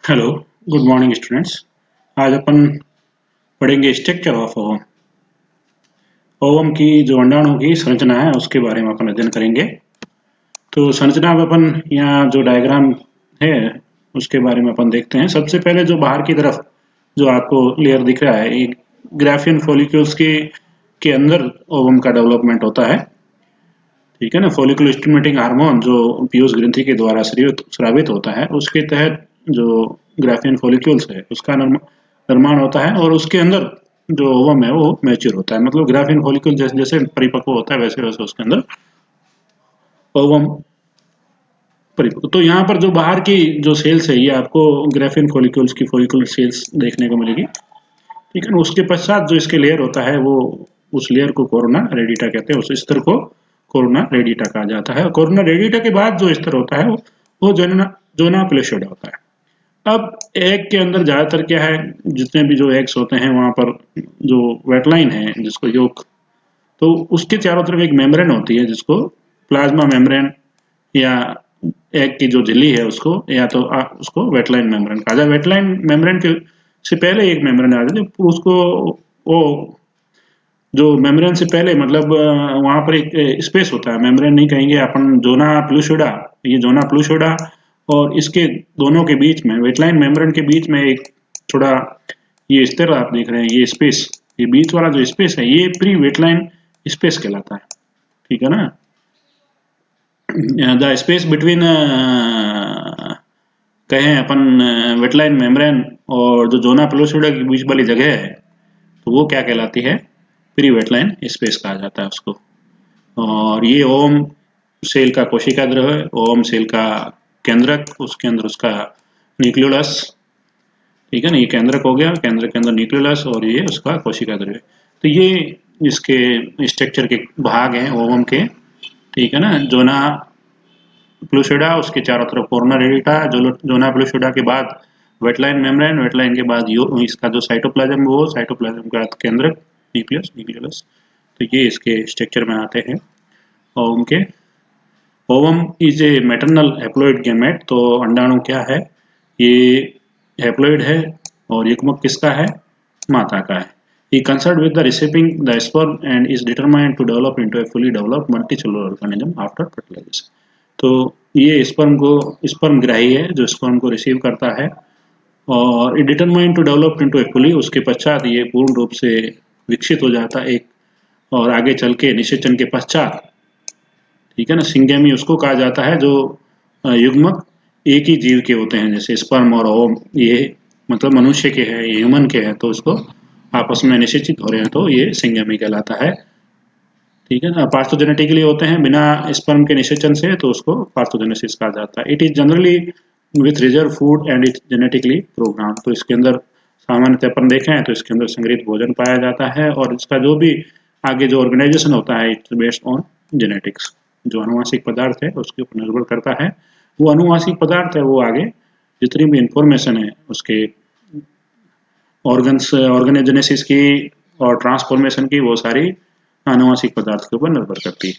Hello, good morning students. आज अपन पढ़ेंगे structure of ovum. Ovum की जो अंडाणु की संरचना है उसके बारे में अपन अध्ययन करेंगे। तो संरचना में अपन यहाँ जो डायग्राम है उसके बारे में अपन देखते हैं। सबसे पहले जो बाहर की तरफ जो आपको लेयर दिख रहा है, एक ग्राफियन फॉलिक्यूल्स के अंदर ओवम का डेवलपमेंट होता है। ठीक है ना। फॉलिकुलर स्टिमुलेटिंग हार्मोन जो पीयूष ग्रंथि के द्वारा स्रावित होता है, उसके तहत जो ग्राफियन फॉलिक्यूल्स है उसका निर्माण होता है, और उसके अंदर जो ओवम है वो मैच्योर होता है। मतलब ग्राफियन फॉलिक्यूल जैसे जैसे परिपक्व होता है वैसे वैसे उसके अंदर ओवम परिपक्व। तो यहाँ पर जो बाहर की जो सेल्स है ये आपको ग्राफियन फॉलिक्यूल्स की फॉलिकुलर सेल्स देखने को मिलेगी। ठीक है ना। उसके पश्चात जो इसके लेयर होता है वो उस लेयर को कोरोना रेडिटा कहते हैं। उस स्तर को कोरोना रेडिटा कहा जाता है। कोरोना रेडिटा के बाद जो स्तर होता है वो जोना प्लेशोडा होता है। अब एग के अंदर ज्यादातर क्या है, जितने भी जो एग्स होते हैं वहां पर जो वेटलाइन है जिसको योक, तो उसके चारों तरफ एक मेम्ब्रेन होती है जिसको प्लाज्मा मेम्ब्रेन या एग की जो झिल्ली है उसको, या तो उसको वेटलाइन मेम्ब्रेन कहा जाए। वेटलाइन मेम्ब्रेन के से पहले एक मेम्ब्रेन आ जाती है उसको, वो जो मेम्ब्रेन से पहले मतलब वहां पर एक स्पेस होता है। मेम्ब्रेन नहीं कहेंगे अपन, जोना प्लूसिडा। ये जोना प्लूसिडा और इसके दोनों के बीच में वेटलाइन मेम्ब्रेन के बीच में एक थोड़ा ये स्तर आप देख रहे हैं, ये स्पेस, ये बीच वाला जो स्पेस है ये प्री वेटलाइन स्पेस कहलाता है। ठीक है ना। द स्पेस बिटवीन कहें अपन वेटलाइन मेम्ब्रेन और जो जोना प्लूसिडा के बीच वाली जगह है, तो वो क्या कहलाती है, प्री वेटलाइन स्पेस कहा जाता है उसको। और ये ओम सेल का कोशिका द्रव है, ओम सेल का केंद्रक, उसके अंदर उसका न्यूक्लियोलस। ठीक है ना। ये केंद्रक हो गया, केंद्र के अंदर न्यूक्लियोलस, और ये उसका कोशिका द्रव है। तो ये इसके स्ट्रक्चर के भाग हैं ओवम के। ठीक है ना। जोना प्लूसिडा, उसके चारों तरफ कोरोना रेडिटा, जोना प्लूसिडा के बाद वेटलाइन मेम्ब्रेन, वेटलाइन के बाद इसका जो साइटोप्लाज्म, वो साइटोप्लाज्म का केंद्रक न्यूक्लियस, न्यूक्लियोलस। तो ये इसके स्ट्रक्चर में आते हैं ओवम के। Ovum is a maternal haploid gamete. तो अंडाणु क्या है, ये हैप्लॉइड है, और युग्मक किसका है, माता का है। He concerned with the receiving the sperm and is determined to develop into a fully developed multicellular organism after fertilization. तो ये स्पर्म ग्राही है जो स्पर्म को रिसीव करता है, और determined to develop into a fully, उसके पश्चात ये पूर्ण रूप से विकसित हो जाता है एक, और आगे चल के निषेचन के पश्चात, ठीक है ना, सिंगेमी उसको कहा जाता है जो युग्मक एक ही जीव के होते हैं, जैसे स्पर्म और ओवम ये मतलब मनुष्य के हैं, ये ह्यूमन के हैं, तो उसको आपस में निषेचित हो रहे हैं तो ये सिंगेमी कहलाता है। ठीक है ना। पार्थोजेनेटिकली होते हैं बिना स्पर्म के निषेचन से, तो उसको पार्थोजेनेसिस कहा जाता है। It is generally with reserve food and it genetically program. तो इसके अंदर सामान्यतः अपन देखें तो इसके अंदर संग्रहित भोजन पाया जाता है, और इसका जो भी आगे जो ऑर्गेनाइजेशन होता है इट्स बेस्ड ऑन जेनेटिक्स। जो अनुवांशिक पदार्थ है उसके ऊपर निर्भर करता है। वो अनुवांशिक पदार्थ है वो आगे जितनी भी इंफॉर्मेशन है उसके ऑर्गन्स ऑर्गेनोजेनेसिस की और ट्रांसफॉर्मेशन की, वो सारी आनुवांशिक पदार्थ के ऊपर निर्भर करती है।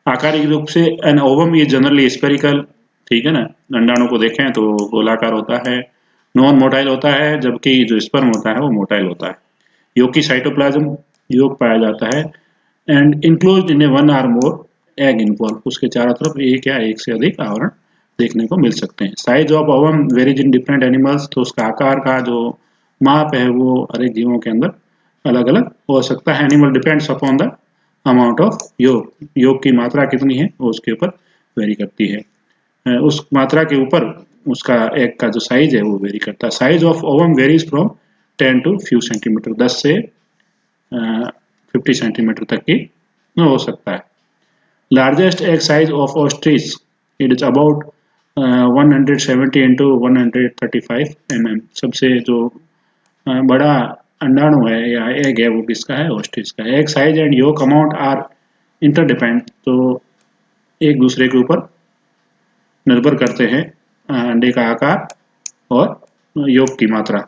आकारिक रूप से एन ओवम ये जनरली स्पेरिकल। ठीक है ना। अंडाणु को देखें तो गोलाकार होता है, नॉन मोटाइल होता है, जबकि जो स्पर्म होता है वो मोटाइल होता है। योग की साइटोप्लाज्म, योग पाया जाता है, and enclosed in a one or more egg involve. उसके चारों तरफ एक या एक से अधिक आवरण देखने को मिल सकते हैं। Size of ovum varies in different animals. तो उसका आकार का जो माप है वो हर एक जीवों के अंदर अलग अलग हो सकता है। Animal depends upon the amount of योग। योग की मात्रा कितनी है वो उसके ऊपर वेरी करती है। उस मात्रा के ऊपर उसका एग का जो साइज है वो वेरी करता है। Size of ovum varies from 10 to few centimetre, 10 से 50 सेंटीमीटर तक की हो सकता है। Largest egg size of ostrich, it is about 170 into 135 mm। सबसे जो बड़ा अंडाणु है या एग है वो किसका है, ऑस्ट्रिच का। Egg size and yolk amount are interdepend. तो एक दूसरे के ऊपर निर्भर करते हैं अंडे का आकार और योग की मात्रा।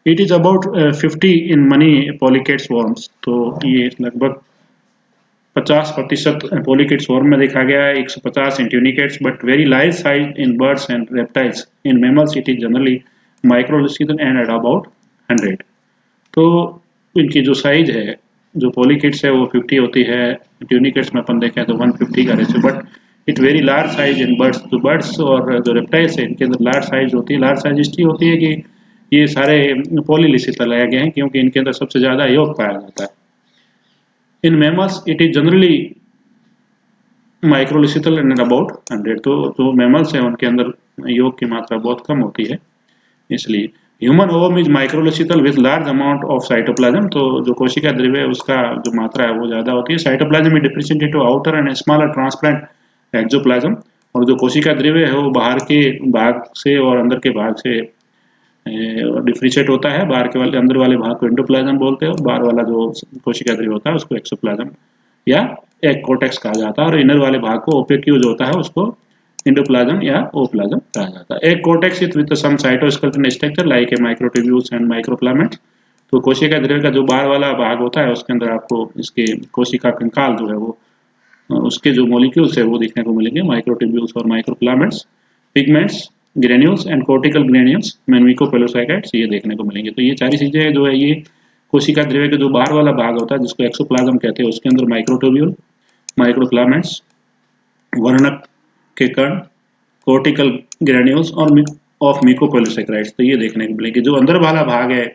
It is about 50 in many polychaetes worms. तो ये लगभग 50% पॉलीकेट्स वॉर्म में देखा गया है, 150 in tunicates, but very large size in birds and reptiles. In mammals it is generally microlecithal and at about 100। तो इनकी जो साइज है, जो पॉलीकिट्स है वो 50 होती है, ट्यूनिकेट्स में अपन देखें तो 150 का ratio, but it very large size in birds. तो बर्ड्स और जो रेप्टाइल्स है इनके अंदर लार्ज साइज होती है। लार्ज साइज इसलिए होती है कि ये सारे पॉलीलिसिकल लाए गए हैं क्योंकि इनके अंदर सबसे ज़्यादा योग पाया जाता है। In mammals it is generally microlecithal and about 100। तो जो मैमल्स हैं उनके अंदर योग की मात्रा बहुत कम होती है। इसलिए human ovum is microlecithal with large amount of cytoplasm. तो जो कोशिका द्रव्य है उसका जो मात्रा है वो ज़्यादा होती है। साइटोप्लाज्म में differentiated to outer and smaller transparent exoplasm. और जो कोशिका द्रव्य है वो बाहर के भाग से और अंदर के भाग से डिफरेंशिएट होता है। बाहर के वाले अंदर वाले भाग को एंडोप्लाज्म बोलते हैं और बाहर वाला जो कोशिका द्रव्य होता है उसको एक्सोप्लाज्म या एक कोर्टेक्स कहा जाता है। और इनर वाले भाग को ओपेक्यूल होता है उसको एंडोप्लाज्म या ओप्लाज्म कहा जाता है। एक cortex with some cytoskeleton structure like a microtubules and microfilaments. तो कोशिका द्रव्य का जो बाहर वाला भाग होता है उसके अंदर आपको इसके कोशिका कंकाल जो है वो उसके जो मॉलिक्यूल्स है वो देखने को मिलेंगे, माइक्रोट्यूब्यूल्स और microfilaments, pigments, granules and cortical granules, mucopolysaccharides, ये देखने को मिलेंगे। तो ये सारी चीजें जो है ये कोशिका द्रव्य का जो बाहर वाला भाग होता है जिसको एक्सोप्लाज्म कहते हैं उसके अंदर माइक्रोट्यूब्यूल, माइक्रोफिलामेंट्स, वर्णक के कण, कोर्टिकल ग्रेन्यूल्स और ऑफ मिकोपेलोसैकेराइड्स, तो ये देखने को मिलेंगे। जो अंदर वाला भाग है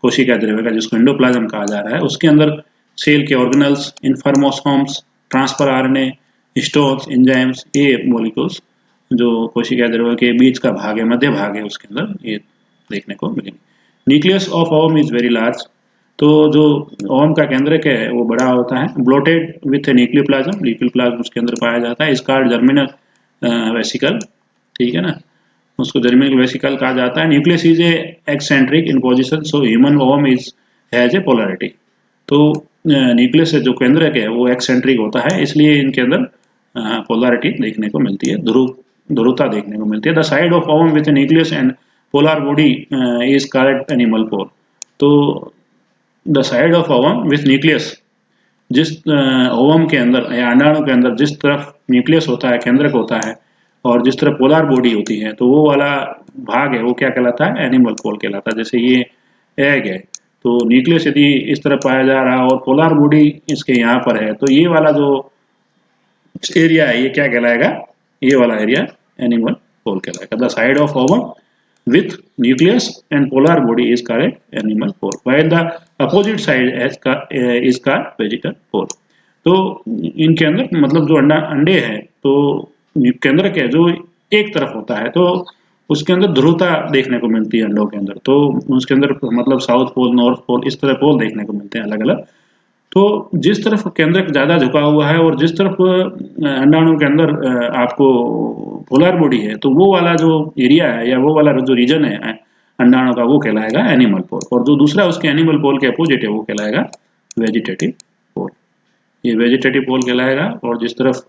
कोशिका द्रव्य का जिसको एंडोप्लाज्म कहा जा रहा है उसके अंदर सेल के organelles, informosomes, transfer RNA, histones, enzymes, ये मॉलिक्यूल्स जो कोशिका द्रव्य के बीच का भाग है, मध्य भाग है, उसके अंदर ये देखने को मिलेंगे। Nucleus of ovum is very large. तो जो ओवम का केंद्रक है वो बड़ा होता है। ब्लोटेड विथ न्यूक्लियोप्लाज्म, न्यूक्लियोप्लाज्म उसके अंदर पाया जाता है। इसका जर्मिनल वेसिकल, ठीक है ना, उसको जर्मिनल वेसिकल कहा जाता है। Nucleus is a eccentric in position, so human ovum is has a polarity. तो न्यूक्लियस जो केंद्रक है वो एक्सेंट्रिक होता है, इसलिए इनके अंदर पोलैरिटी देखने को मिलती है, ध्रुवता देखने को मिलती है। The side of ovum with nucleus and polar body is called animal pole. तो the side of ovum with nucleus, जिस ओवम के अंदर या अंडाणु के अंदर जिस तरफ न्यूक्लियस होता है, केंद्रक होता है, और जिस तरफ पोलर बॉडी होती है तो वो वाला भाग है वो क्या कहलाता है, एनिमल पोल कहलाता है। जैसे ये एग है तो न्यूक्लियस यदि इस तरफ पाया जा रहा है और पोलर बॉडी इसके यहाँ पर है तो ये वाला जो एरिया है ये क्या कहलाएगा, ये वाला एरिया एनिमल पोल कहलाएगा। The side of ovum with nucleus and polar body is called animal pole, while the opposite side is called vegetal pole। तो इनके अंदर मतलब जो अंडे हैं तो केंद्रक है जो एक तरफ होता है तो उसके अंदर ध्रुवता देखने को मिलती है अंडों के अंदर। तो उसके अंदर मतलब साउथ पोल, नॉर्थ पोल, इस तरह पोल देखने को मिलते हैं अलग अलग। तो जिस तरफ केंद्रक ज्यादा झुका हुआ है और जिस तरफ अंडाणु के अंदर आपको पोलर बॉडी है तो वो वाला जो एरिया है या वो वाला जो रीजन है अंडाणु का वो कहलाएगा एनिमल पोल, और जो दूसरा उसके एनिमल पोल के अपोजिट है वो कहलाएगा वेजिटेटिव पोल। ये वेजिटेटिव पोल कहलाएगा। और जिस तरफ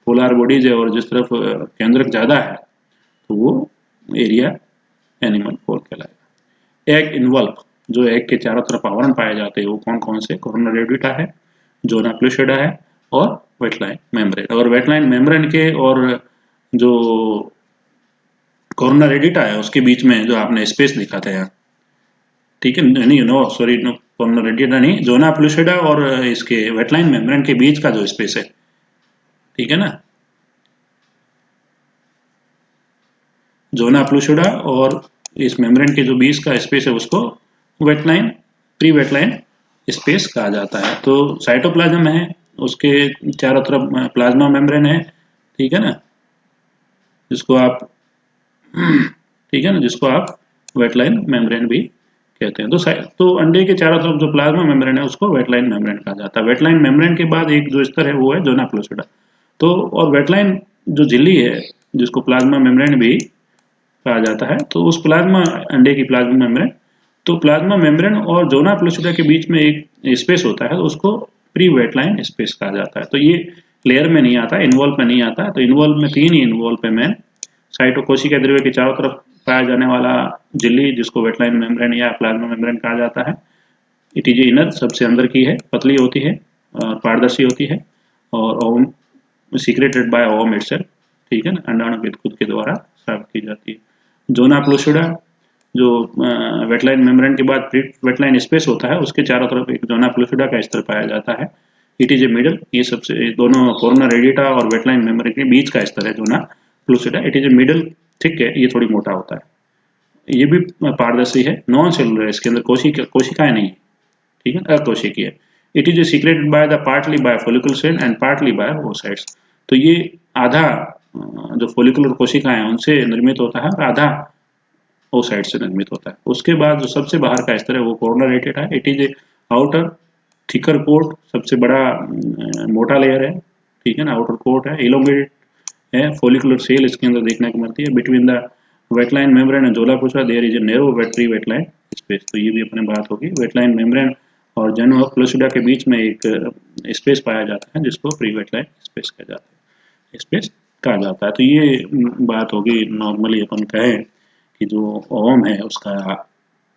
पोलर बॉडीज है और जिस तरफ केंद्रक ज्यादा है तो वो एरिया एनिमल पोल कहलाएगा। एग इन्वॉल्व, जो एग के चारों तरफ आवरण पाए जाते हैं वो कौन कौन से, कोरोना रेडिटा है, जोना प्लूसिडा है और वेटलाइन मेम्ब्रेन। और वेटलाइन मेम्ब्रेन के और जो कोरोना रेडिटा है उसके बीच में जो आपने स्पेस दिखा था यहाँ, ठीक है, नहीं नो सॉरी नो, कोरोना रेडिटा नहीं, जोना प्लूसिडा और इसके वेटलाइन मेम्ब्रेन के बीच का जो स्पेस है, ठीक है ना, जोना प्लूसिडा और इस मेम्ब्रेन के जो बीच का स्पेस है उसको वेटलाइन, प्री वेटलाइन स्पेस कहा जाता है। तो साइटोप्लाज्म है, उसके चारों तरफ प्लाज्मा मेम्ब्रेन है, ठीक है ना, जिसको आप ठीक है ना, जिसको आप वेटलाइन मेम्ब्रेन भी कहते हैं। तो अंडे के चारों तरफ जो प्लाज्मा मेम्ब्रेन है उसको वेटलाइन मेम्ब्रेन कहा जाता है। वेटलाइन मेम्ब्रेन के बाद एक जो स्तर है वो है जोना प्लूसिडा। तो और वेटलाइन जो झिल्ली है जिसको प्लाज्मा मेम्ब्रेन भी कहा जाता है, तो उस प्लाज्मा अंडे की प्लाज्मा मेम्ब्रेन, तो प्लाज्मा मेम्ब्रेन और जोना प्लूसिडा के बीच में एक स्पेस होता है तो उसको प्री वेटलाइन स्पेस कहा जाता है। तो ये लेयर में नहीं आता, इन्वॉल्व में नहीं आता। तो इन्वॉल्व में तीन ही इन्वॉल्व है मेन, साइटोकोशिका द्रव्य के चारों तरफ पाया जाने वाला झिल्ली जिसको वेटलाइन मेम्ब्रेन या प्लाज्मा मेम्ब्रेन कहा जाता है। इट इज इनर, सबसे अंदर की है, पतली होती है और पारदर्शी होती है और ovum secreted by ovum itself, ठीक है ना, अंडाणु खुद के द्वारा साफ की जाती है। जोना प्लूसिडा जो वेटलाइन मेम्ब्रेन के बाद प्री वेटलाइन स्पेस होता है, उसके चारों तरफ एक जोना पेलुसिडा का स्तर पाया जाता है। इट इज ए मिडल, ये सबसे दोनों कोरोना रेडिएटा और वेटलाइन मेम्ब्रेन के बीच का स्तर है zona pellucida. It is a middle, thick है, ये थोड़ी मोटा होता है। ये भी पारदर्शी है, नॉन सेलुलर है, इसके अंदर कोशिकाएं नहीं है, ठीक है, अकोशिकीय। It is secreted by the partly by follicular cell and partly by oocytes. तो ये आधा जो फोलिकुलर कोशिकाएं हैं उनसे निर्मित होता है और आधा ओसाइट से निर्मित होता है। उसके बाद जो सबसे बाहर का स्तर है वो कोरोना रेडिएटा है। It is a outer thicker coat, सबसे बड़ा मोटा लेयर है, ठीक है ना, आउटर कोट है, इलोंगेटेड है, फोलिकुलर सेल इसके अंदर देखने को मिलती है। Between the vitelline membrane and zona pellucida there is a narrow vitelline vitelline space. तो ये भी अपने बात होगी। वेटलाइन मेम्ब्रेन और जेनो प्लूसिडा के बीच में एक स्पेस पाया जाता है जिसको प्री वेटलाइन स्पेस कहा जाता है, स्पेस कहा जाता है। तो ये बात होगी। नॉर्मली अपन कहें कि जो ओम है उसका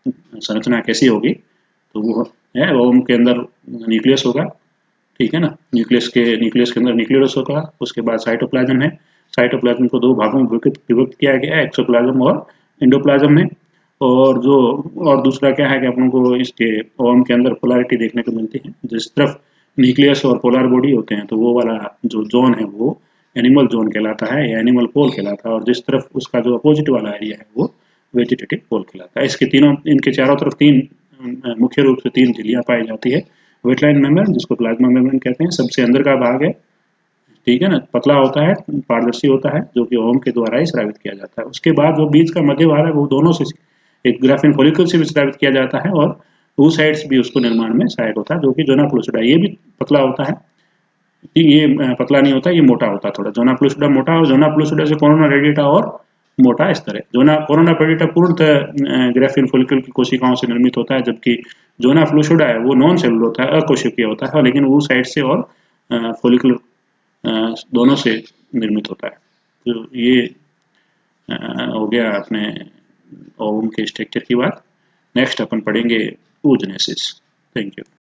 संरचना कैसी होगी, तो वो है ओम के अंदर न्यूक्लियस होगा, ठीक है ना, न्यूक्लियस के अंदर न्यूक्लियस होगा। उसके बाद साइटोप्लाज्म है, साइटोप्लाज्म को दो भागों में विभक्त किया गया है, एक्सोप्लाज्म और एंडोप्लाज्म में। और जो और दूसरा क्या है कि अपन को इसके ओम के अंदर पोलैरिटी देखने को मिलती है। जिस तरफ न्यूक्लियस और पोलर बॉडी होते हैं तो वो वाला जो जोन है वो एनिमल जोन कहलाता है या एनिमल पोल कहलाता है, और जिस तरफ उसका जो अपोजिट वाला एरिया है वो वेजिटेटिव पोल कहलाता है। इसके तीनों, इनके चारों तरफ तीन मुख्य रूप से तीन झिल्लियां पाई जाती है। वेटलाइन मेम्ब्रेन जिसको प्लाज्मा मेम्ब्रेन कहते हैं, सबसे अंदर का भाग है, ठीक है ना, पतला होता है, पारदर्शी होता है, जो कि ओम के द्वारा ही स्रावित किया जाता है। उसके बाद जो बीच का मध्य भाग है वो दोनों से, एक ग्राफिन फॉलिकल से भी स्रावित किया जाता है और टू साइड्स भी उसको निर्माण में सहायक होता है, जो कि जोना प्लूसिडा, ये भी पतला होता है। ये पतला नहीं होता, ये मोटा होता है थोड़ा। जोना प्लूसिडा मोटा और जोना प्लूसिडा से कोरोना रेडिएटा और मोटा स्तर है। जोना कोरोना रेडिएटा पूर्णतः ग्राफिन फॉलिकल की कोशिकाओं से निर्मित होता है, जबकि जोना फ्लूसिडा है वो नॉन सेलुलर होता है, अकोशिकीय होता है, लेकिन वो साइड से और फॉलिकुलर दोनों से निर्मित होता है। तो ये हो गया अपने ओवम के स्ट्रक्चर की बात। नेक्स्ट अपन पढ़ेंगे oogenesis। Thank you.